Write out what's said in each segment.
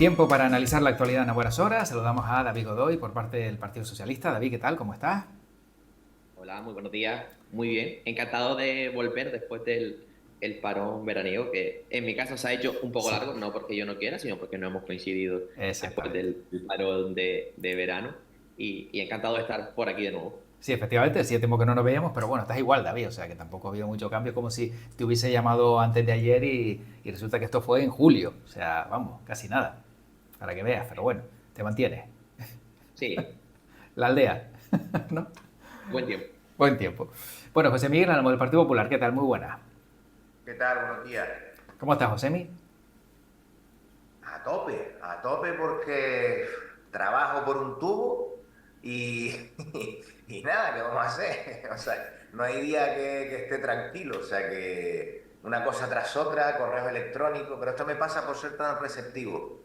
Tiempo para analizar la actualidad en a buenas horas. Saludamos a David Godoy por parte del Partido Socialista. David, ¿qué tal? ¿Cómo estás? Hola, muy buenos días. Muy bien. Encantado de volver después del el parón veraniego, que en mi caso se ha hecho un poco Sí, largo, no porque yo no quiera, sino porque no hemos coincidido después exactamente. del parón de verano. Y encantado de estar por aquí de nuevo. Sí, efectivamente, sí, tiempo que no nos veíamos, pero bueno, estás igual, David, o sea que tampoco ha habido mucho cambio, como si te hubiese llamado antes de ayer y resulta que esto fue en julio, o sea, vamos, casi nada, para que veas, pero bueno, te mantienes. Sí, La aldea, ¿no? buen tiempo. Buen tiempo. Bueno, José Miguel Álamo del Partido Popular, ¿qué tal? Muy buena. ¿Qué tal? Buenos días. ¿Cómo estás, Josemi? A tope porque trabajo por un tubo y, y nada, ¿qué vamos a hacer? O sea, no hay día que esté tranquilo, o sea que una cosa tras otra, correo electrónico, pero esto me pasa por ser tan receptivo.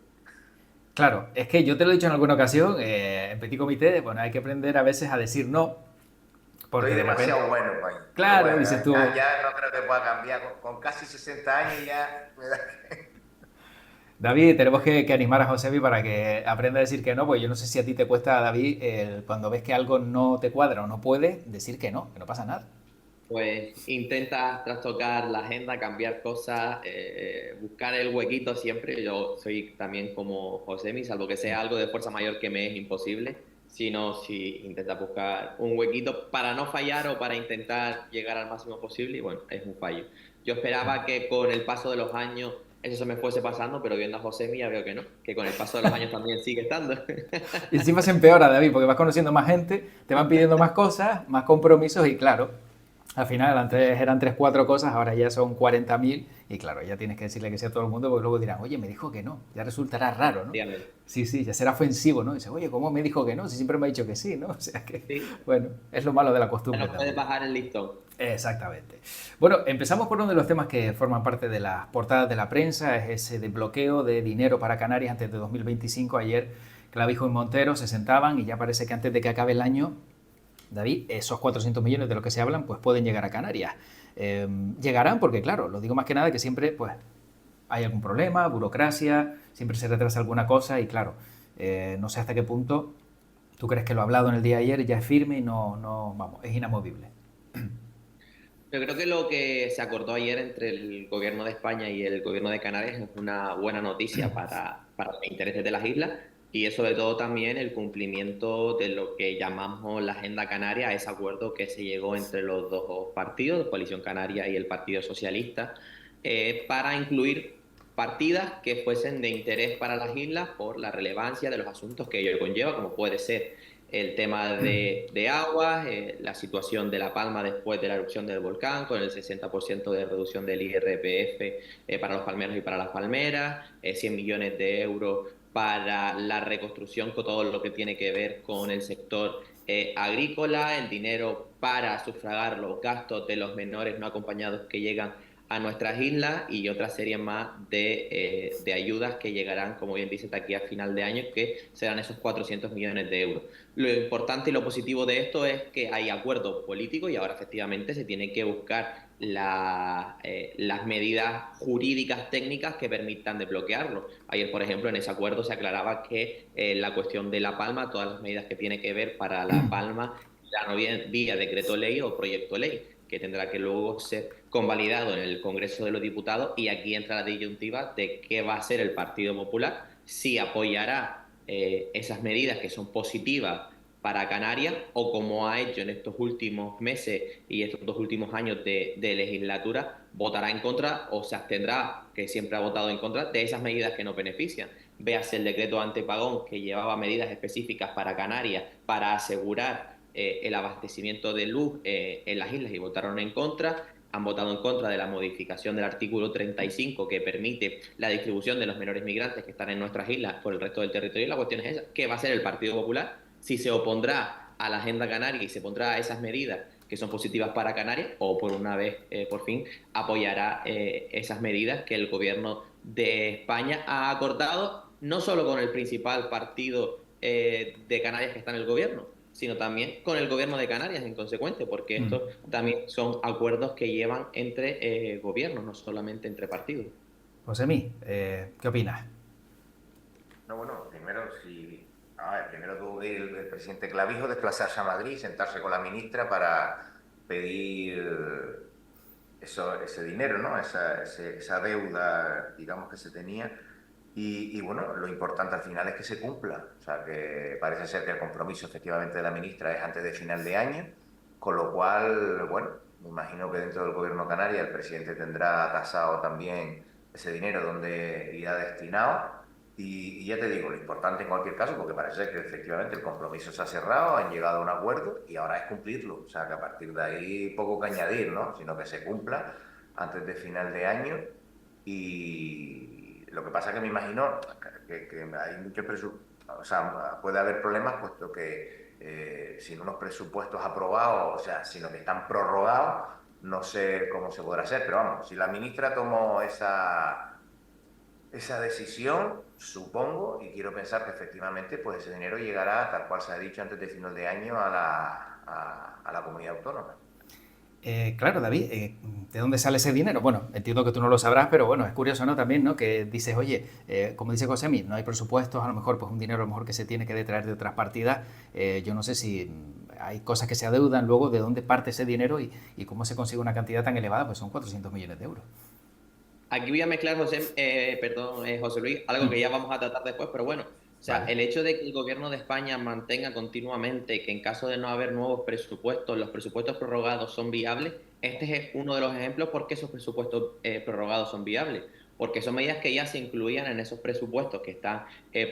Claro, es que yo te lo he dicho en alguna ocasión, en Petit Comité, bueno, hay que aprender a veces a decir no, porque Estoy de repente, demasiado bueno, país. Pero claro, bueno, dices ya, tú, ya no creo que pueda cambiar. Con casi 60 años ya me da... David, tenemos que animar a Josebi para que aprenda a decir que no, porque yo no sé si a ti te cuesta, David, cuando ves que algo no te cuadra o no puede, decir que no pasa nada. Pues intenta trastocar la agenda, cambiar cosas, buscar el huequito siempre. Yo soy también como Josemi, salvo que sea algo de fuerza mayor que me es imposible, sino si intenta buscar un huequito para no fallar o para intentar llegar al máximo posible, y bueno, es un fallo. Yo esperaba que con el paso de los años eso se me fuese pasando, pero viendo a Josemi ya veo que no, que con el paso de los años también sigue estando. Y encima se empeora, David, porque vas conociendo más gente, te van pidiendo más cosas, más compromisos y claro, al final antes eran 3 4 cosas, ahora ya son 40.000 y claro, ya tienes que decirle que sí a todo el mundo porque luego dirán, oye, me dijo que no, ya resultará raro, ¿no? Efectivamente. Sí, sí, ya será ofensivo, ¿no? Dice, oye, ¿cómo me dijo que no? Si siempre me ha dicho que sí, ¿no? O sea que, Sí, bueno, es lo malo de la ya costumbre no puedes también. bajar el listón. Exactamente. Bueno, empezamos por uno de los temas que forman parte de las portadas de la prensa, es ese desbloqueo de dinero para Canarias antes de 2025. Ayer Clavijo y Montero se sentaban y ya parece que antes de que acabe el año, David, esos 400 millones de los que se hablan, pues pueden llegar a Canarias. Llegarán porque, claro, lo digo más que nada que siempre, pues, hay algún problema, burocracia, siempre se retrasa alguna cosa y, claro, no sé hasta qué punto tú crees que lo hablado en el día de ayer ya es firme y vamos, es inamovible. Yo creo que lo que se acordó ayer entre el gobierno de España y el gobierno de Canarias es una buena noticia para los intereses de las islas y es sobre todo también el cumplimiento de lo que llamamos la Agenda Canaria, ese acuerdo que se llegó entre los dos partidos, Coalición Canaria y el Partido Socialista, para incluir partidas que fuesen de interés para las islas por la relevancia de los asuntos que ello conlleva, como puede ser el tema de aguas, la situación de La Palma después de la erupción del volcán, con el 60% de reducción del IRPF para los palmeros y para las palmeras, 100 millones de euros para la reconstrucción con todo lo que tiene que ver con el sector agrícola, el dinero para sufragar los gastos de los menores no acompañados que llegan a nuestras islas y otra serie más de ayudas que llegarán, como bien dice, aquí a final de año, que serán esos 400 millones de euros. Lo importante y lo positivo de esto es que hay acuerdo político y ahora efectivamente se tiene que buscar las medidas jurídicas técnicas que permitan desbloquearlo. Ayer, por ejemplo, en ese acuerdo se aclaraba que la cuestión de La Palma, todas las medidas que tiene que ver para La Palma, ya no viene vía decreto ley o proyecto ley, que tendrá que luego ser convalidado en el Congreso de los Diputados y aquí entra la disyuntiva de qué va a hacer el Partido Popular, si apoyará esas medidas que son positivas para Canarias o como ha hecho en estos últimos meses y estos 2 últimos años de legislatura, votará en contra o se abstendrá, que siempre ha votado en contra, de esas medidas que nos benefician. Véase el decreto antepagón que llevaba medidas específicas para Canarias para asegurar el abastecimiento de luz en las islas y votaron en contra. Han votado en contra de la modificación del artículo 35 que permite la distribución de los menores migrantes que están en nuestras islas por el resto del territorio. Y la cuestión es esa, ¿qué va a hacer el Partido Popular? Si se opondrá a la agenda canaria y se pondrá a esas medidas que son positivas para Canarias o por una vez, por fin, apoyará esas medidas que el gobierno de España ha acordado no solo con el principal partido de Canarias que está en el gobierno, sino también con el gobierno de Canarias en consecuencia, porque estos también son acuerdos que llevan entre gobiernos, no solamente entre partidos. Josemi, ¿qué opinas? primero tuvo que ir el presidente Clavijo, desplazarse a Madrid, sentarse con la ministra para pedir ese dinero, ¿no? Esa deuda, digamos, que se tenía. Y bueno, lo importante al final es que se cumpla. O sea, que parece ser que el compromiso efectivamente de la ministra es antes de final de año, con lo cual, bueno, me imagino que dentro del gobierno canario el presidente tendrá tasado también ese dinero donde irá destinado. Y ya te digo, lo importante en cualquier caso, porque parece ser que efectivamente el compromiso se ha cerrado, han llegado a un acuerdo y ahora es cumplirlo. O sea, que a partir de ahí poco que añadir, ¿no? Sino que se cumpla antes de final de año. Y lo que pasa es que me imagino que hay muchos presupuestos, o sea, puede haber problemas puesto que sin unos presupuestos aprobados, o sea, sino que están prorrogados, no sé cómo se podrá hacer, pero vamos, si la ministra tomó esa decisión, supongo, y quiero pensar que efectivamente pues ese dinero llegará, tal cual se ha dicho, antes de final de año a la comunidad autónoma. Claro, David, ¿de dónde sale ese dinero? Bueno, entiendo que tú no lo sabrás, pero bueno, es curioso, ¿no? También, ¿no? Que dices, oye, como dice Josemi, no hay presupuestos, a lo mejor pues un dinero a lo mejor que se tiene que detraer de otras partidas. Yo no sé si hay cosas que se adeudan luego, de dónde parte ese dinero y cómo se consigue una cantidad tan elevada, pues son 400 millones de euros. Aquí voy a mezclar, José Luis, algo que ya vamos a tratar después, pero bueno, o sea, Vale. el hecho de que el gobierno de España mantenga continuamente que en caso de no haber nuevos presupuestos, los presupuestos prorrogados son viables, este es uno de los ejemplos por qué esos presupuestos prorrogados son viables, porque son medidas que ya se incluían en esos presupuestos que están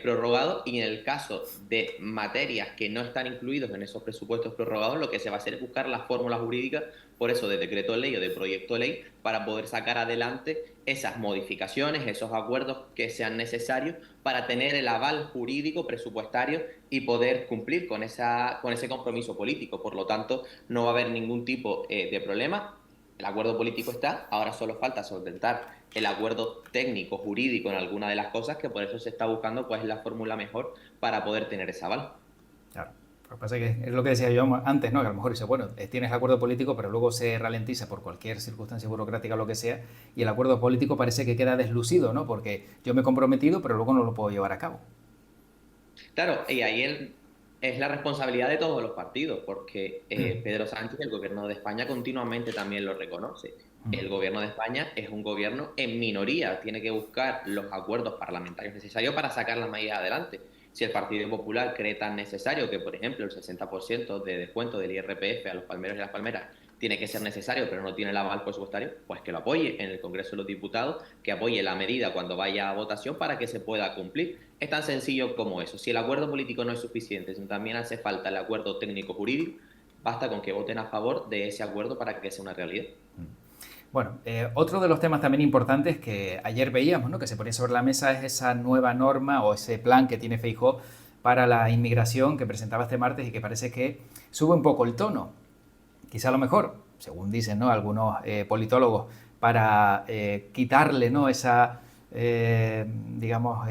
prorrogados y en el caso de materias que no están incluidos en esos presupuestos prorrogados, lo que se va a hacer es buscar las fórmulas jurídicas, por eso de decreto de ley o de proyecto de ley, para poder sacar adelante esas modificaciones, esos acuerdos que sean necesarios para tener el aval jurídico presupuestario y poder cumplir con ese compromiso político. Por lo tanto, no va a haber ningún tipo de problema. El acuerdo político está, ahora solo falta solventar el acuerdo técnico, jurídico en alguna de las cosas, que por eso se está buscando pues la fórmula mejor para poder tener ese aval. Claro. Lo que pasa es que es lo que decía yo antes, ¿no? Que a lo mejor dice, bueno, tienes el acuerdo político, pero luego se ralentiza por cualquier circunstancia burocrática o lo que sea, y el acuerdo político parece que queda deslucido, ¿no? Porque yo me he comprometido, pero luego no lo puedo llevar a cabo. Claro, y ahí es la responsabilidad de todos los partidos, porque Pedro Sánchez, el gobierno de España, continuamente también lo reconoce. El gobierno de España es un gobierno en minoría, tiene que buscar los acuerdos parlamentarios necesarios para sacar las medidas adelante. Si el Partido Popular cree tan necesario que, por ejemplo, el 60% de descuento del IRPF a los palmeros y las palmeras tiene que ser necesario, pero no tiene el aval presupuestario, pues que lo apoye en el Congreso de los Diputados, que apoye la medida cuando vaya a votación para que se pueda cumplir. Es tan sencillo como eso. Si el acuerdo político no es suficiente, sino también hace falta el acuerdo técnico-jurídico, basta con que voten a favor de ese acuerdo para que sea una realidad. Bueno, otro de los temas también importantes que ayer veíamos, ¿no? Que se ponía sobre la mesa es esa nueva norma o ese plan que tiene Feijóo para la inmigración que presentaba este martes y que parece que sube un poco el tono. Quizá a lo mejor, según dicen, ¿no? Algunos politólogos, para quitarle, ¿no? Esa, digamos,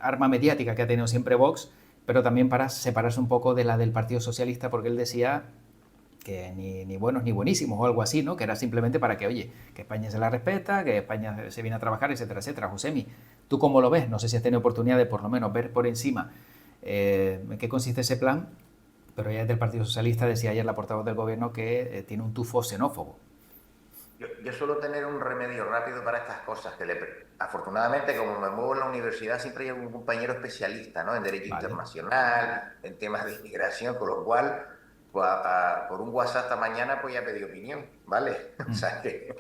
arma mediática que ha tenido siempre Vox, pero también para separarse un poco de la del Partido Socialista, porque él decía que ni buenos ni buenísimos o algo así, ¿no? Que era simplemente para que, oye, que España se la respeta, que España se viene a trabajar, etcétera, etcétera. Josemi, ¿tú cómo lo ves? No sé si has tenido oportunidad de por lo menos ver por encima en qué consiste ese plan, pero ya desde el Partido Socialista decía ayer la portavoz del gobierno que tiene un tufo xenófobo. Yo suelo tener un remedio rápido para estas cosas, afortunadamente como me muevo en la universidad siempre hay algún compañero especialista, ¿no? En derecho Vale. internacional, en temas de inmigración, con lo cual pues, por un WhatsApp esta mañana pues ya pedí opinión, ¿vale? O sea que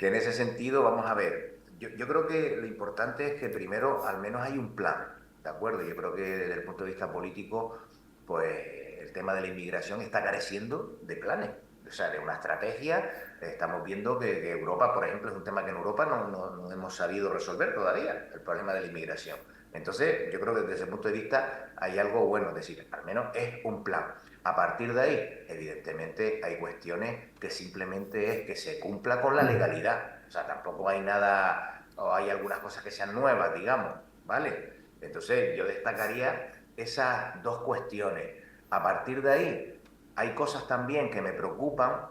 en ese sentido vamos a ver. Yo creo que lo importante es que primero al menos hay un plan, ¿de acuerdo? Yo creo que desde el punto de vista político pues el tema de la inmigración está careciendo de planes, o sea, de una estrategia. Estamos viendo que Europa, por ejemplo, es un tema que en Europa no hemos sabido resolver todavía, el problema de la inmigración. Entonces, yo creo que desde ese punto de vista hay algo bueno, es decir, al menos es un plan. A partir de ahí, evidentemente, hay cuestiones que simplemente es que se cumpla con la legalidad. O sea, tampoco hay nada, o hay algunas cosas que sean nuevas, digamos, ¿vale? Entonces, yo destacaría esas dos cuestiones. A partir de ahí, hay cosas también que me preocupan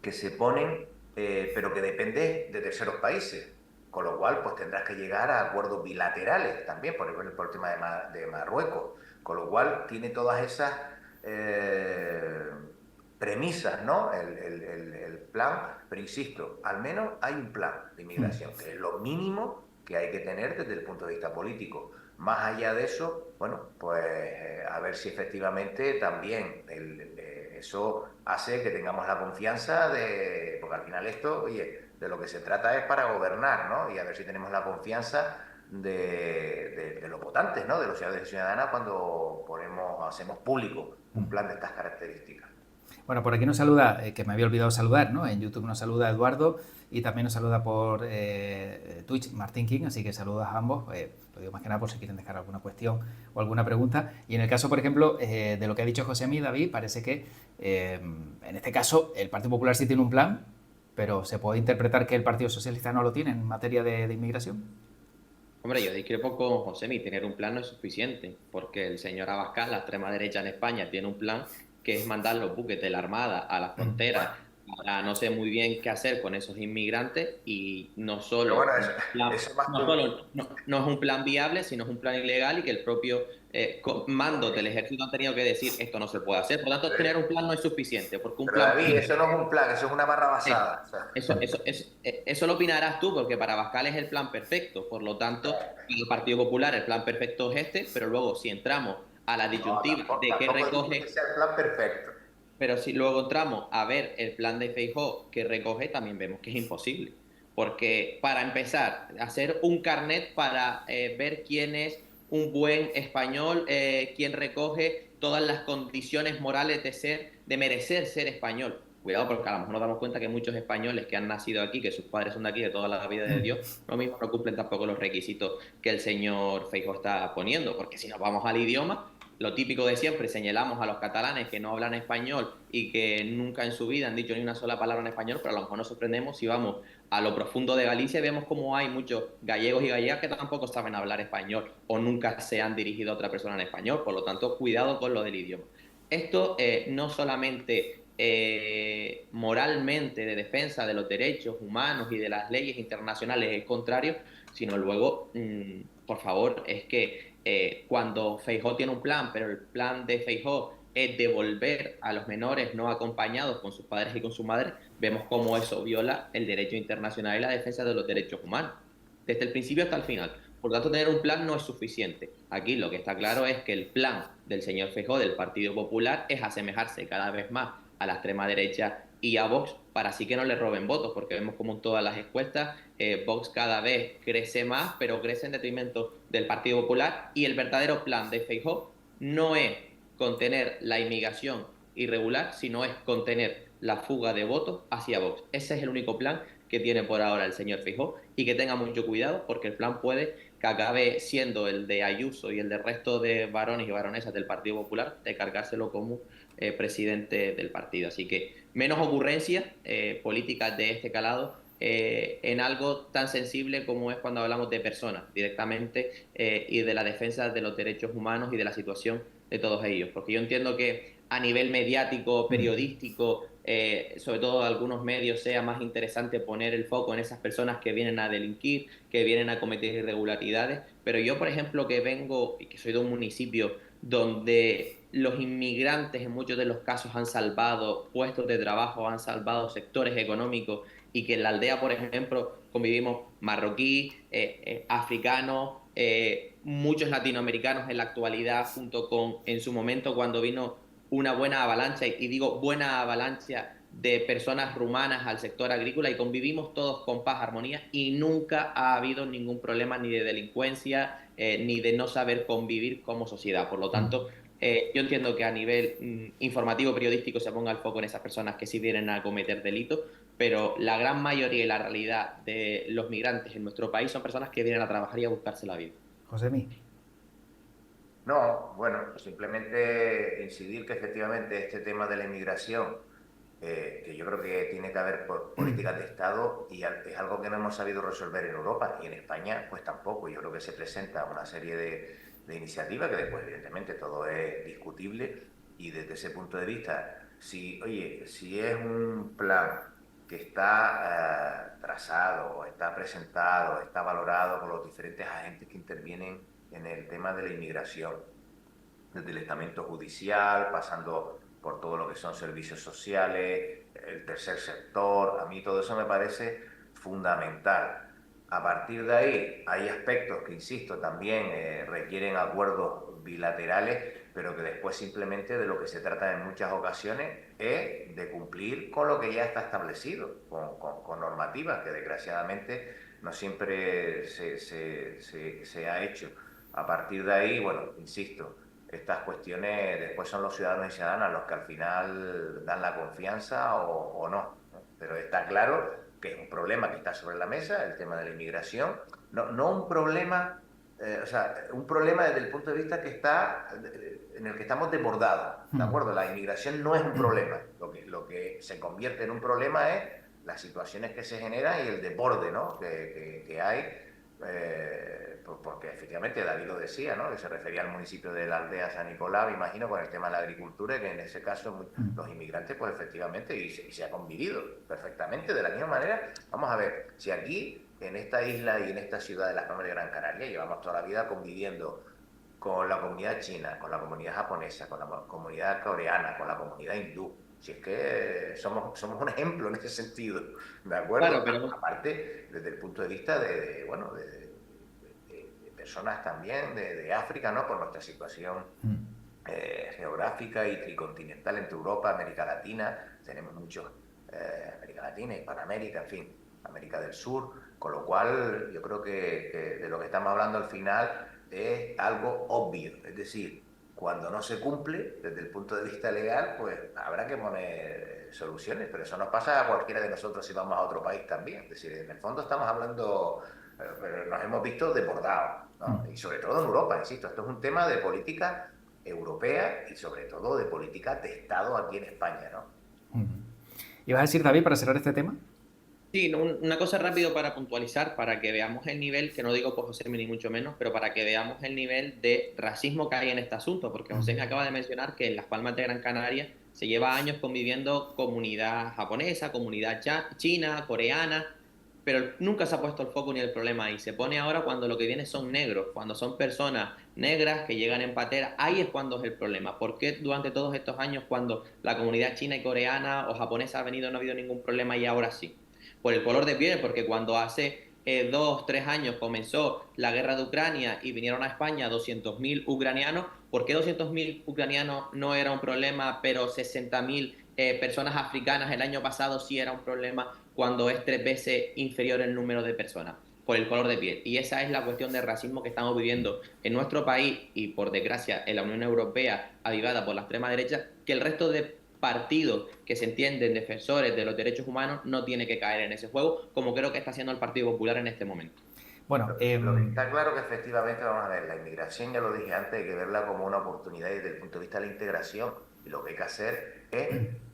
que se ponen, pero que depende de terceros países. con lo cual pues tendrás que llegar a acuerdos bilaterales también, por ejemplo, por el tema de Marruecos, con lo cual tiene todas esas eh, premisas, ¿no? El plan, pero insisto, al menos hay un plan de inmigración, que es lo mínimo que hay que tener desde el punto de vista político. Más allá de eso, bueno, pues a ver si efectivamente también eso hace que tengamos la confianza de, porque al final esto, oye, de lo que se trata es para gobernar, ¿no? Y a ver si tenemos la confianza de los votantes, ¿no? De los ciudadanos y ciudadanas cuando hacemos público un plan de estas características. Bueno, por aquí nos saluda, que me había olvidado saludar, ¿no? En YouTube nos saluda Eduardo y también nos saluda por Twitch Martín King, así que saludos a ambos. Lo digo más que nada por si quieren dejar alguna cuestión o alguna pregunta. Y en el caso, por ejemplo, de lo que ha dicho José Mí, David, parece que en este caso el Partido Popular sí tiene un plan, pero ¿se puede interpretar que el Partido Socialista no lo tiene en materia de inmigración? Hombre, yo discrepo con Josemi, tener un plan no es suficiente, porque el señor Abascal, la extrema derecha en España, tiene un plan que es mandar los buques de la Armada a la Bueno, frontera para no sé muy bien qué hacer con esos inmigrantes y no pero bueno, solo, eso más que no, solo no es un plan viable, sino es un plan ilegal y que el propio mando del ejército han tenido que decir esto no se puede hacer. Por lo tanto, tener un plan no es suficiente, porque un Pero plan David, eso no es un plan, eso es una barra sí. basada. O sea, Eso lo opinarás tú, porque para Abascal es el plan perfecto. Por lo tanto, para el Partido Popular el plan perfecto es este, pero luego si entramos a la no, disyuntiva de qué tampoco digo que recoge, sea el plan perfecto. pero si luego entramos a ver el plan de Feijóo que recoge, también vemos que es imposible. Porque para empezar, hacer un carnet para ver quién es un buen español, quién recoge todas las condiciones morales de merecer ser español. Cuidado, porque a lo mejor nos damos cuenta que muchos españoles que han nacido aquí, que sus padres son de aquí de toda la vida de Dios, lo mismo no cumplen tampoco los requisitos que el señor Feijóo está poniendo, porque si nos vamos al idioma, lo típico de siempre, señalamos a los catalanes que no hablan español y que nunca en su vida han dicho ni una sola palabra en español, pero a lo mejor nos sorprendemos si vamos a lo profundo de Galicia y vemos como hay muchos gallegos y gallegas que tampoco saben hablar español o nunca se han dirigido a otra persona en español, por lo tanto, cuidado con lo del idioma. Esto no solamente moralmente de defensa de los derechos humanos y de las leyes internacionales es contrario, sino luego, por favor, es que cuando Feijóo tiene un plan, pero el plan de Feijóo es devolver a los menores no acompañados con sus padres y con su madre, vemos cómo eso viola el derecho internacional y la defensa de los derechos humanos, desde el principio hasta el final. Por lo tanto, tener un plan no es suficiente. Aquí lo que está claro es que el plan del señor Feijóo, del Partido Popular, es asemejarse cada vez más a la extrema derecha y a Vox para así que no le roben votos, porque vemos como en todas las encuestas Vox cada vez crece más, pero crece en detrimento del Partido Popular y el verdadero plan de Feijóo no es contener la inmigración irregular, sino es contener la fuga de votos hacia Vox. Ese es el único plan que tiene por ahora el señor Feijóo y que tenga mucho cuidado porque el plan puede que acabe siendo el de Ayuso y el del resto de varones y varonesas del Partido Popular de cargárselo como presidente del partido. Así que menos ocurrencias políticas de este calado en algo tan sensible como es cuando hablamos de personas directamente y de la defensa de los derechos humanos y de la situación de todos ellos. Porque yo entiendo que a nivel mediático, periodístico, sobre todo algunos medios, sea más interesante poner el foco en esas personas que vienen a delinquir, que vienen a cometer irregularidades. Pero yo, por ejemplo, que vengo y que soy de un municipio donde los inmigrantes en muchos de los casos han salvado puestos de trabajo, han salvado sectores económicos y que en la aldea, por ejemplo, convivimos marroquí, africanos, muchos latinoamericanos en la actualidad, junto con en su momento cuando vino una buena avalancha, y digo buena avalancha de personas rumanas al sector agrícola y convivimos todos con paz, armonía y nunca ha habido ningún problema ni de delincuencia ni de no saber convivir como sociedad. Por lo tanto, yo entiendo que a nivel informativo, periodístico, se ponga el foco en esas personas que sí vienen a cometer delitos, pero la gran mayoría y la realidad de los migrantes en nuestro país son personas que vienen a trabajar y a buscarse la vida. José Mí. No, bueno, simplemente incidir que efectivamente este tema de la inmigración, que yo creo que tiene que haber políticas de Estado y es algo que no hemos sabido resolver en Europa y en España pues tampoco. Yo creo que se presenta una serie de iniciativas que después evidentemente todo es discutible y desde ese punto de vista, si, oye, si es un plan que está trazado, está presentado, está valorado por los diferentes agentes que intervienen en el tema de la inmigración, desde el estamento judicial, pasando por todo lo que son servicios sociales, el tercer sector. A mí todo eso me parece fundamental. A partir de ahí hay aspectos que, insisto, también requieren acuerdos bilaterales, pero que después simplemente de lo que se trata en muchas ocasiones es de cumplir con lo que ya está establecido, con normativas que desgraciadamente no siempre se ha hecho. A partir de ahí, bueno, insisto, estas cuestiones después son los ciudadanos y ciudadanas los que al final dan la confianza o no, ¿no? Pero está claro que es un problema que está sobre la mesa, el tema de la inmigración, no un problema, o sea, un problema desde el punto de vista que está, en el que estamos desbordados, ¿de acuerdo? La inmigración no es un problema, lo que se convierte en un problema es las situaciones que se generan y el desborde, ¿no? que hay. Porque efectivamente David lo decía, ¿no? Que se refería al municipio de la aldea San Nicolás, me imagino, con el tema de la agricultura, y que en ese caso los inmigrantes, pues efectivamente, y se ha convivido perfectamente de la misma manera. Vamos a ver, si aquí, en esta isla y en esta ciudad de las Palmas de Gran Canaria, llevamos toda la vida conviviendo con la comunidad china, con la comunidad japonesa, con la comunidad coreana, con la comunidad hindú. Si es que somos un ejemplo en ese sentido, ¿de acuerdo? Claro, pero Aparte, desde el punto de vista bueno, de personas también de África, ¿no? Por nuestra situación geográfica y tricontinental entre Europa, América Latina, tenemos muchos, América Latina, Hispanoamérica, en fin, América del Sur, con lo cual yo creo que de lo que estamos hablando al final es algo obvio, es decir, cuando no se cumple desde el punto de vista legal, pues habrá que poner soluciones, pero eso nos pasa a cualquiera de nosotros si vamos a otro país también, es decir, en el fondo estamos hablando, pero nos hemos visto desbordados, ¿no? Y sobre todo en Europa, insisto, esto es un tema de política europea y sobre todo de política de Estado aquí en España, ¿no? ¿Y vas a decir, David, para cerrar este tema? sí, una cosa rápido para puntualizar, para que veamos el nivel, que no digo por José ni mucho menos, pero para que veamos el nivel de racismo que hay en este asunto, porque José me acaba de mencionar que en Las Palmas de Gran Canaria se lleva años conviviendo comunidad japonesa, comunidad china, coreana, pero nunca se ha puesto el foco ni el problema ahí. Se pone ahora cuando lo que viene son negros, cuando son personas negras que llegan en patera, ahí es cuando es el problema. ¿Por qué durante todos estos años, cuando la comunidad china y coreana o japonesa ha venido, no ha habido ningún problema y ahora sí? Por el color de piel, porque cuando hace 2, 3 años comenzó la guerra de Ucrania y vinieron a España 200.000 ucranianos, ¿por qué 200.000 ucranianos no era un problema, pero 60.000 personas africanas el año pasado sí era un problema cuando es 3 veces inferior el número de personas? Por el color de piel. Y esa es la cuestión de racismo que estamos viviendo en nuestro país y, por desgracia, en la Unión Europea, avivada por la extrema derecha, que el resto de partidos que se entienden defensores de los derechos humanos no tiene que caer en ese juego, como creo que está haciendo el Partido Popular en este momento. Bueno, Lo que está claro que efectivamente, vamos a ver, la inmigración, ya lo dije antes, hay que verla como una oportunidad desde el punto de vista de la integración. Y lo que hay que hacer es,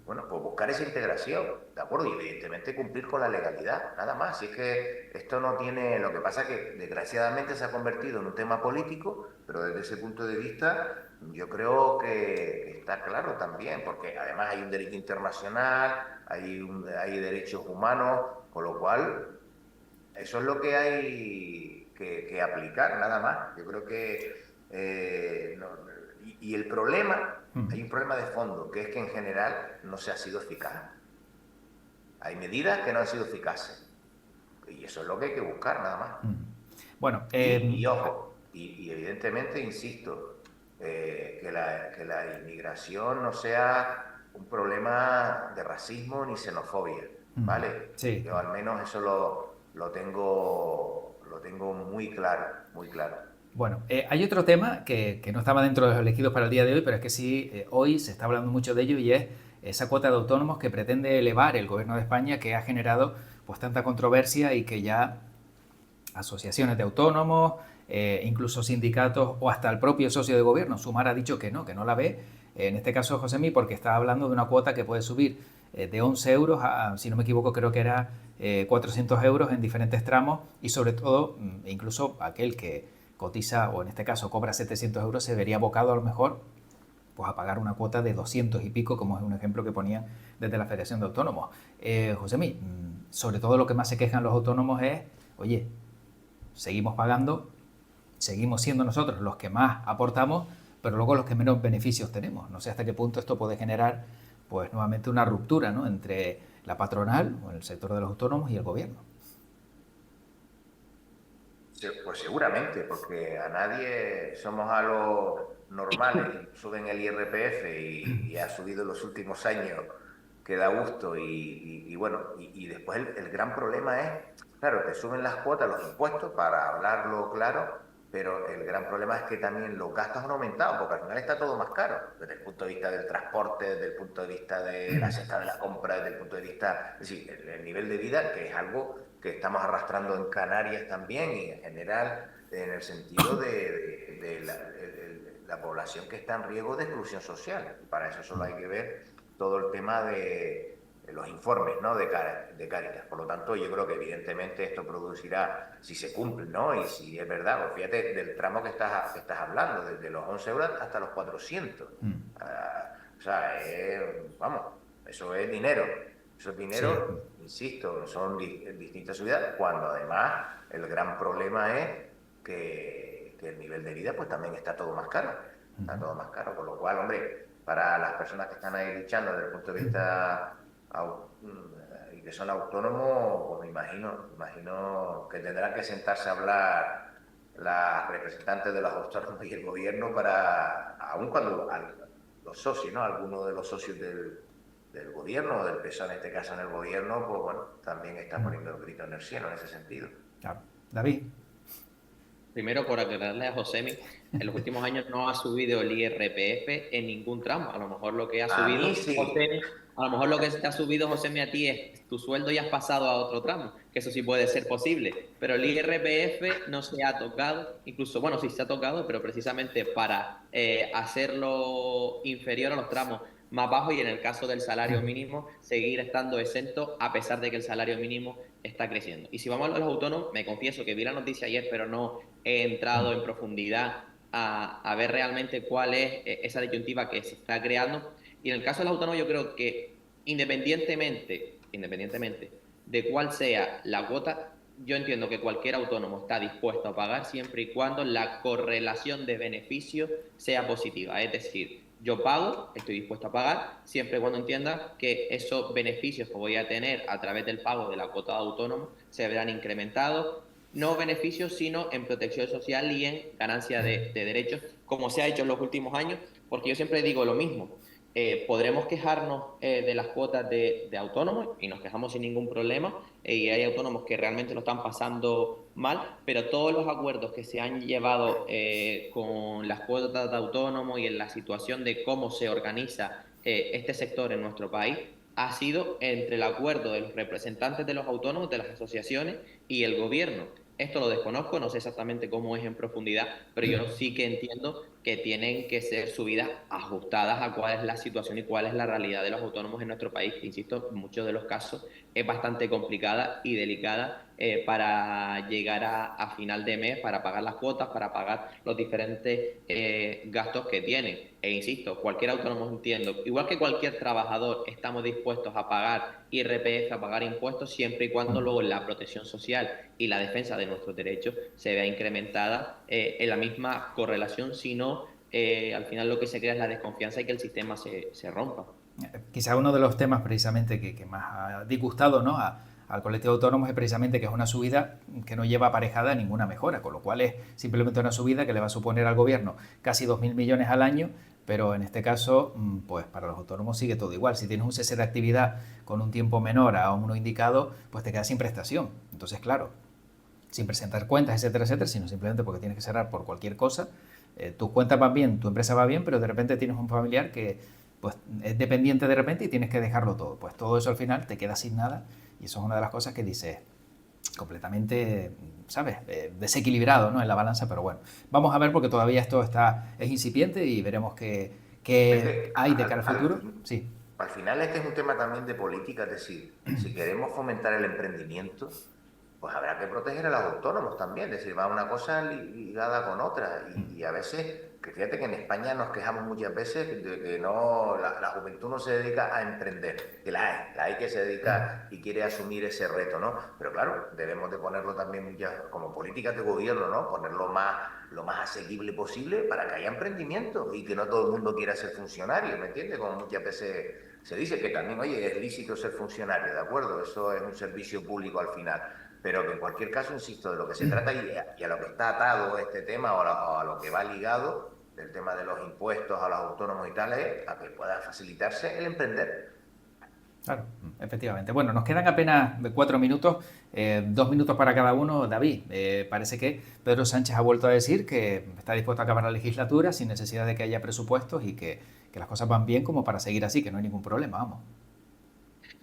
bueno, pues buscar esa integración, ¿de acuerdo? Y evidentemente cumplir con la legalidad, nada más. Si es que esto no tiene, lo que pasa es que desgraciadamente se ha convertido en un tema político, pero desde ese punto de vista yo creo que está claro también, porque además hay un derecho internacional, hay derechos humanos, con lo cual eso es lo que hay que aplicar, nada más. Yo creo que y el problema, hay un problema de fondo, que es que en general no se ha sido eficaz. Hay medidas que no han sido eficaces. Y eso es lo que hay que buscar, nada más. Bueno, y ojo, y evidentemente, insisto, que la inmigración no sea un problema de racismo ni xenofobia, ¿vale? sí. Yo al menos eso lo tengo muy claro, muy claro. Bueno, hay otro tema que no estaba dentro de los elegidos para el día de hoy, pero es que sí, hoy se está hablando mucho de ello y es esa cuota de autónomos que pretende elevar el gobierno de España, que ha generado pues tanta controversia y que ya asociaciones de autónomos, incluso sindicatos o hasta el propio socio de gobierno, Sumar, ha dicho que no la ve. En este caso Josemi, porque está hablando de una cuota que puede subir de 11 euros a, si no me equivoco, creo que era 400 euros en diferentes tramos y sobre todo, incluso aquel que cotiza o en este caso cobra 700 euros se vería abocado a lo mejor pues a pagar una cuota de 200 y pico, como es un ejemplo que ponía desde la Federación de Autónomos. Josemi, sobre todo lo que más se quejan los autónomos es, oye, seguimos pagando, seguimos siendo nosotros los que más aportamos, pero luego los que menos beneficios tenemos. No sé hasta qué punto esto puede generar, pues nuevamente una ruptura, ¿no?, entre la patronal o el sector de los autónomos y el gobierno. Sí, pues seguramente, porque a nadie somos a los normales, y suben el IRPF y ha subido en los últimos años, que da gusto y bueno, y después el gran problema es, claro, te suben las cuotas, los impuestos, para hablarlo claro, pero el gran problema es que también los gastos han aumentado, porque al final está todo más caro, desde el punto de vista del transporte, desde el punto de vista de la cesta de la compra, desde el punto de vista, es decir, el nivel de vida, que es algo que estamos arrastrando en Canarias también y en general en el sentido de la población que está en riesgo de exclusión social. Y para eso solo hay que ver todo el tema de los informes, ¿no?, de Cáritas. Por lo tanto, yo creo que evidentemente esto producirá, si se cumple, ¿no?, y si es verdad, pues fíjate del tramo que estás hablando, desde los 11 euros hasta los 400. O sea, vamos, eso es dinero. Eso es dinero, sí, insisto, son distintas subidas, cuando además el gran problema es que el nivel de vida pues también está todo más caro. Está todo más caro, con lo cual, hombre, para las personas que están ahí luchando desde el punto de vista y que son autónomos, pues me imagino que tendrán que sentarse a hablar las representantes de los autónomos y el gobierno para, aun cuando los socios, ¿no?, algunos de los socios del gobierno, o del PSOE en este caso en el gobierno, pues bueno, también está poniendo el grito en el cielo en ese sentido. Claro. David. Primero, por aclararle a Josemi, en los últimos años no ha subido el IRPF en ningún tramo. A lo mejor lo que ha subido, mí sí. Josemi, a lo mejor lo que te ha subido, Josemi, a ti es tu sueldo y has pasado a otro tramo, que eso sí puede ser posible. Pero el IRPF no se ha tocado, incluso, bueno, sí se ha tocado, pero precisamente para hacerlo inferior a los tramos más bajos y en el caso del salario mínimo seguir estando exento a pesar de que el salario mínimo está creciendo. Y si vamos a los autónomos, me confieso que vi la noticia ayer, pero no he entrado en profundidad a ver realmente cuál es esa disyuntiva que se está creando. Y en el caso de los autónomos yo creo que independientemente de cuál sea la cuota, yo entiendo que cualquier autónomo está dispuesto a pagar siempre y cuando la correlación de beneficios sea positiva. Es decir, yo pago, estoy dispuesto a pagar, siempre y cuando entienda que esos beneficios que voy a tener a través del pago de la cuota de autónomo se verán incrementados, no beneficios, sino en protección social y en ganancia de derechos, como se ha hecho en los últimos años, porque yo siempre digo lo mismo. Podremos quejarnos de las cuotas de autónomos y nos quejamos sin ningún problema y hay autónomos que realmente lo están pasando mal, pero todos los acuerdos que se han llevado con las cuotas de autónomos y en la situación de cómo se organiza este sector en nuestro país ha sido entre el acuerdo de los representantes de los autónomos, de las asociaciones y el gobierno. Esto lo desconozco, no sé exactamente cómo es en profundidad, pero yo sí que entiendo que tienen que ser subidas ajustadas a cuál es la situación y cuál es la realidad de los autónomos en nuestro país, que insisto, en muchos de los casos es bastante complicada y delicada para llegar a final de mes, para pagar las cuotas, para pagar los diferentes gastos que tienen. E insisto, cualquier autónomo entiendo, igual que cualquier trabajador, estamos dispuestos a pagar IRPF, a pagar impuestos, siempre y cuando luego la protección social y la defensa de nuestros derechos se vea incrementada en la misma correlación, sino al final lo que se crea es la desconfianza y que el sistema se rompa. Quizá uno de los temas precisamente que más ha disgustado, ¿no?, al colectivo autónomo es precisamente que es una subida que no lleva aparejada ninguna mejora, con lo cual es simplemente una subida que le va a suponer al gobierno casi 2.000 millones al año, pero en este caso, pues para los autónomos sigue todo igual. Si tienes un cese de actividad con un tiempo menor a uno indicado, pues te quedas sin prestación. Entonces, claro, sin presentar cuentas, etcétera, etcétera, sino simplemente porque tienes que cerrar por cualquier cosa. Tus cuentas van bien, tu empresa va bien, pero de repente tienes un familiar que pues es dependiente de repente y tienes que dejarlo todo. Pues todo eso al final te queda sin nada y eso es una de las cosas que dices completamente, ¿sabes?, desequilibrado, ¿no?, en la balanza, pero bueno, vamos a ver porque todavía esto es incipiente y veremos qué hay de cara al futuro. Sí. Al final este es un tema también de política, es decir, si queremos fomentar el emprendimiento, pues habrá que proteger a los autónomos también, es decir, va una cosa ligada con otra. Y a veces, que fíjate que en España nos quejamos muchas veces de que no, la juventud no se dedica a emprender, que la hay que se dedica y quiere asumir ese reto, ¿no? Pero claro, debemos de ponerlo también ya como políticas de gobierno, ¿no? Ponerlo lo más asequible posible para que haya emprendimiento y que no todo el mundo quiera ser funcionario, ¿me entiendes? Como muchas veces se dice que también, oye, es lícito ser funcionario, ¿de acuerdo? Eso es un servicio público al final. Pero que en cualquier caso, insisto, de lo que se trata y a lo que está atado este tema o a lo que va ligado, del tema de los impuestos a los autónomos y tal, es a que pueda facilitarse el emprender. Claro, efectivamente. Bueno, nos quedan apenas 4 minutos, 2 minutos para cada uno. David, parece que Pedro Sánchez ha vuelto a decir que está dispuesto a acabar la legislatura sin necesidad de que haya presupuestos y que las cosas van bien como para seguir así, que no hay ningún problema, vamos.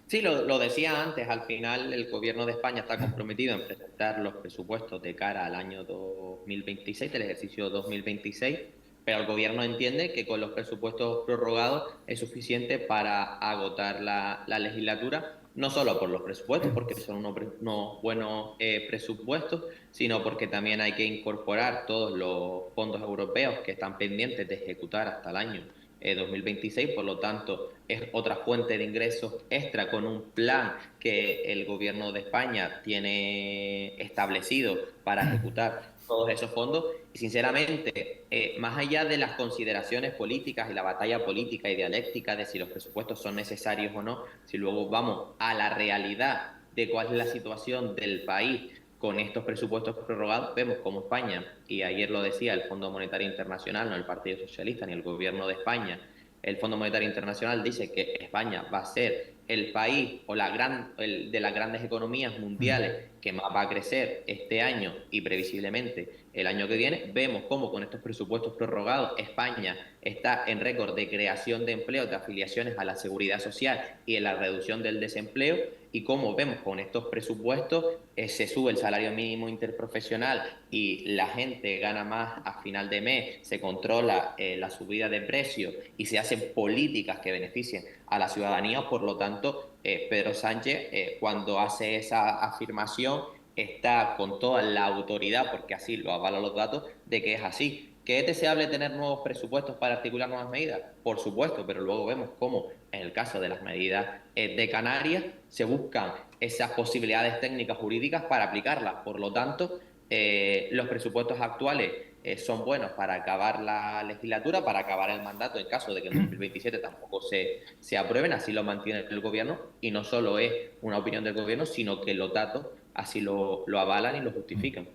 Sí, lo decía antes, al final el gobierno de España está comprometido en presentar los presupuestos de cara al año 2026, del ejercicio 2026, pero el gobierno entiende que con los presupuestos prorrogados es suficiente para agotar la legislatura, no solo por los presupuestos, porque son unos buenos presupuestos, sino porque también hay que incorporar todos los fondos europeos que están pendientes de ejecutar hasta el año 2026, por lo tanto es otra fuente de ingresos extra con un plan que el gobierno de España tiene establecido para ejecutar todos esos fondos y sinceramente, más allá de las consideraciones políticas y la batalla política y dialéctica de si los presupuestos son necesarios o no, si luego vamos a la realidad de cuál es la situación del país con estos presupuestos prorrogados, vemos como España, y ayer lo decía el Fondo Monetario Internacional, no el Partido Socialista ni el Gobierno de España, el Fondo Monetario Internacional dice que España va a ser el país o de las grandes economías mundiales que más va a crecer este año y previsiblemente el año que viene. Vemos cómo con estos presupuestos prorrogados España está en récord de creación de empleo, de afiliaciones a la seguridad social y en la reducción del desempleo, y cómo vemos con estos presupuestos se sube el salario mínimo interprofesional y la gente gana más a final de mes, se controla la subida de precios y se hacen políticas que beneficien a la ciudadanía. Por lo tanto, Pedro Sánchez, cuando hace esa afirmación, está con toda la autoridad, porque así lo avalan los datos, de que es así. ¿Que es deseable tener nuevos presupuestos para articular nuevas medidas? Por supuesto, pero luego vemos cómo en el caso de las medidas de Canarias se buscan esas posibilidades técnicas jurídicas para aplicarlas. Por lo tanto, los presupuestos actuales son buenos para acabar la legislatura, para acabar el mandato en caso de que en 2027 tampoco se aprueben, así lo mantiene el gobierno, y no solo es una opinión del gobierno, sino que los datos así lo avalan y lo justifican.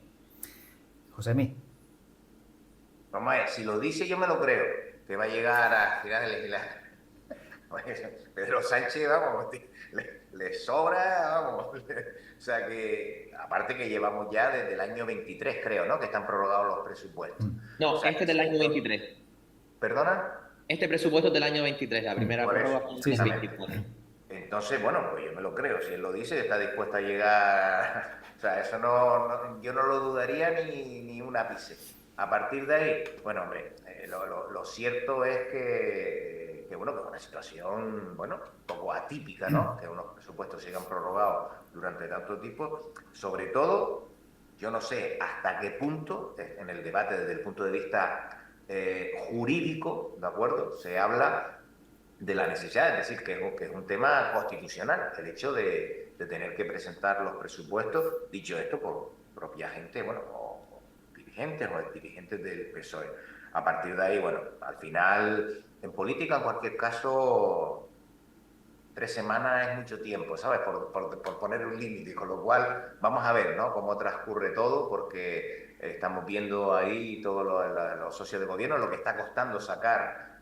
Josemi. Vamos a ver, si lo dice yo me lo creo, que va a llegar a final de legislatura. Pedro Sánchez, vamos, le sobra, vamos. O sea que, aparte que llevamos ya desde el año 23, creo, ¿no? Que están prorrogados los presupuestos. O No, sea, este es del año 23. ¿Perdona? Este presupuesto es del año 23, la primera Por eso, prórroga fue en Sí, el sí. 24. Entonces, bueno, pues yo me lo creo. Si él lo dice, está dispuesto a llegar. O sea, eso yo no lo dudaría ni un ápice. A partir de ahí, bueno, hombre, lo cierto es bueno, que es una situación, bueno, un poco atípica, ¿no? Que unos presupuestos sigan prorrogados durante tanto tiempo. Sobre todo, yo no sé hasta qué punto, en el debate desde el punto de vista jurídico, ¿de acuerdo? Se habla de la necesidad, es decir, que es un tema constitucional, el hecho de tener que presentar los presupuestos, dicho esto por propia gente, bueno, o dirigentes o dirigentes del PSOE. A partir de ahí, bueno, al final, en política, en cualquier caso, 3 semanas es mucho tiempo, ¿sabes? Por poner un límite, con lo cual vamos a ver, ¿no? Cómo transcurre todo, porque estamos viendo ahí todos los socios de gobierno, lo que está costando sacar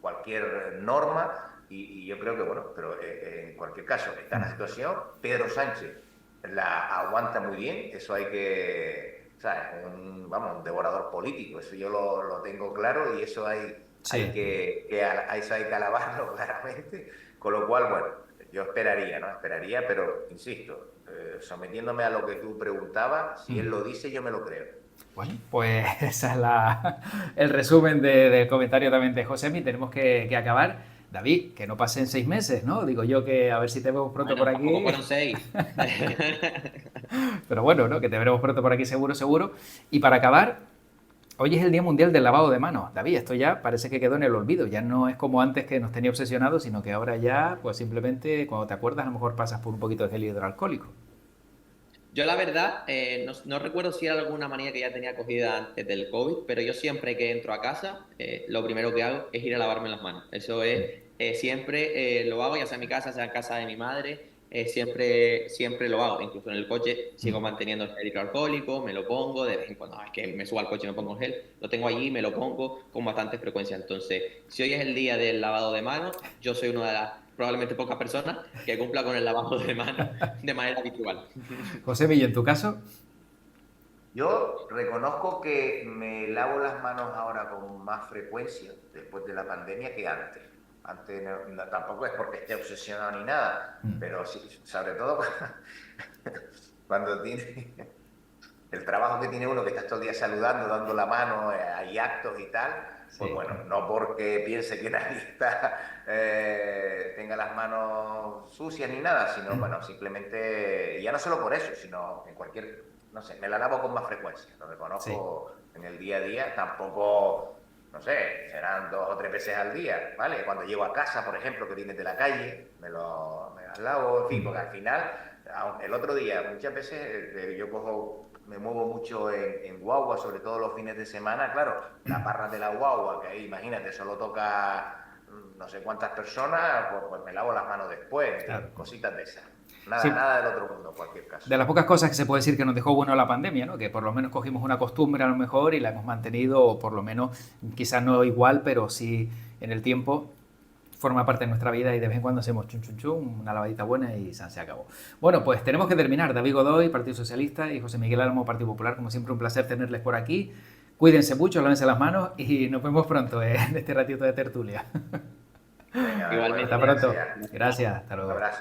cualquier norma y yo creo que, bueno, pero en cualquier caso, está en la situación, Pedro Sánchez la aguanta muy bien, eso hay que, ¿sabes? Vamos, un devorador político, eso yo lo tengo claro y eso Sí. a eso hay que alabarlo claramente, con lo cual, bueno, yo esperaría, ¿no? Esperaría, pero insisto, sometiéndome a lo que tú preguntabas, si él lo dice, yo me lo creo. Bueno, pues ese es el resumen del comentario también de Josemi. Tenemos que acabar. David, que no pasen 6 meses, ¿no? Digo yo que a ver si te vemos pronto por aquí. Tampoco fueron 6. Pero bueno, ¿no? Que te veremos pronto por aquí seguro, seguro. Y para acabar, hoy es el Día Mundial del Lavado de Manos. David, esto ya parece que quedó en el olvido. Ya no es como antes que nos tenía obsesionados, sino que ahora ya, pues simplemente cuando te acuerdas, a lo mejor pasas por un poquito de gel hidroalcohólico. Yo la verdad, no recuerdo si era alguna manía que ya tenía cogida antes del COVID, pero yo siempre que entro a casa, lo primero que hago es ir a lavarme las manos. Eso es, siempre lo hago, ya sea en mi casa, sea en casa de mi madre, siempre lo hago. Incluso en el coche sigo manteniendo el gel hidroalcohólico, me lo pongo, de vez en cuando, es que me subo al coche y me pongo gel, lo tengo allí, me lo pongo con bastante frecuencia. Entonces, si hoy es el día del lavado de manos, yo soy una de las probablemente pocas personas que cumpla con el lavado de manos de manera habitual. José Millo, en tu caso, Yo reconozco que me lavo las manos ahora con más frecuencia después de la pandemia que antes. Antes tampoco es porque esté obsesionado ni nada, pero sí, sobre todo cuando tiene el trabajo que tiene uno, que está todo el día saludando, dando la mano, hay actos y tal, pues sí. bueno, no porque piense que nadie tenga las manos sucias ni nada, sino bueno, simplemente, y ya no solo por eso, sino en cualquier, no sé, me la lavo con más frecuencia, lo Sí. reconozco en el día a día, tampoco, no sé, serán 2 o 3 veces al día, ¿vale? Cuando llego a casa, por ejemplo, que vienes de la calle, me las lavo, en fin, porque al final, el otro día, muchas veces yo me muevo mucho en guagua, sobre todo los fines de semana, claro, las barras de la guagua, que ahí, imagínate, solo toca no sé cuántas personas, pues me lavo las manos después, Claro. cositas de esas. Nada, Sí. nada del otro mundo, en cualquier caso. De las pocas cosas que se puede decir que nos dejó bueno la pandemia, ¿no? Que por lo menos cogimos una costumbre a lo mejor y la hemos mantenido, o por lo menos, quizás no igual, pero sí en el tiempo forma parte de nuestra vida y de vez en cuando hacemos chun chun chun, una lavadita buena y se acabó. Bueno, pues tenemos que terminar. David Godoy, Partido Socialista, y José Miguel Álamo, Partido Popular. Como siempre, un placer tenerles por aquí. Cuídense mucho, lávense las manos y nos vemos pronto en este ratito de tertulia. Venga, Igualmente. Hasta pronto. Gracias. Hasta Un luego. abrazo.